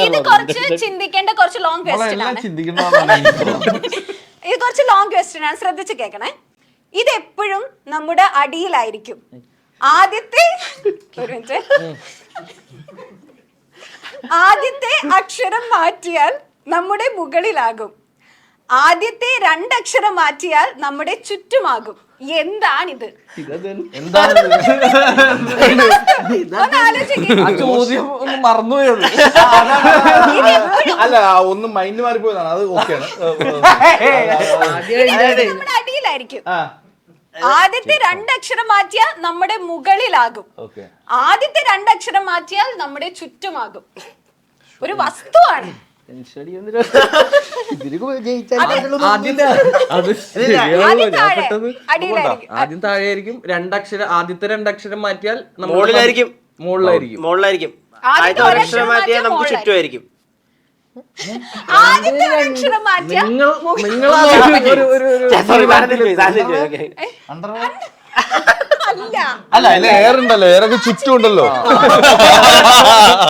ഇത് കുറച്ച് ചിന്തിക്കേണ്ട കുറച്ച് ലോങ് ക്വസ്റ്റ്യൻ ആണ്. ഇത് കുറച്ച് ലോങ് ക്വസ്റ്റ്യൻ ആണ്, ശ്രദ്ധിച്ച് കേൾക്കണേ. ഇത് എപ്പോഴും നമ്മുടെ അടിയിലായിരിക്കും. ആദ്യത്തെ ഒരു മിനിറ്റ്, ആദ്യത്തെ അക്ഷരം മാറ്റിയാൽ നമ്മുടെ മുകളിലാകും. ആദ്യത്തെ 2 അക്ഷരം മാറ്റിയാൽ നമ്മുടെ ചുറ്റുമാകും. എന്താണിത്? മറന്നുപോയത് അല്ല, ഒന്ന് മൈൻഡ് മാറിപ്പോയതാണ്. അത് ഓക്കെയാണ്. നമ്മുടെ അടിയിലായിരിക്കും. ആദ്യത്തെ 2 അക്ഷരം മാറ്റിയാൽ നമ്മുടെ മുകളിലാകും. ആദ്യത്തെ 2 അക്ഷരം മാറ്റിയാൽ നമ്മുടെ ചുറ്റുമാകും. ഒരു വസ്തുവാണ്. ആദ്യം താഴെയായിരിക്കും. ആദ്യത്തെ 2 അക്ഷരം മാറ്റിയാൽ മുകളിലായിരിക്കും. ആദ്യത്തെ ആദ്യത്തെ അക്ഷരം മാറ്റിയാൽ നമുക്ക് ചുറ്റുമായിരിക്കും. ആദ്യത്തെ 1 അക്ഷരം മാറ്റിയാൽ അല്ല അല്ല, അതിൽ എയർ ഉണ്ടല്ലോ, എയറൊക്കെ ചുറ്റും ഉണ്ടല്ലോ.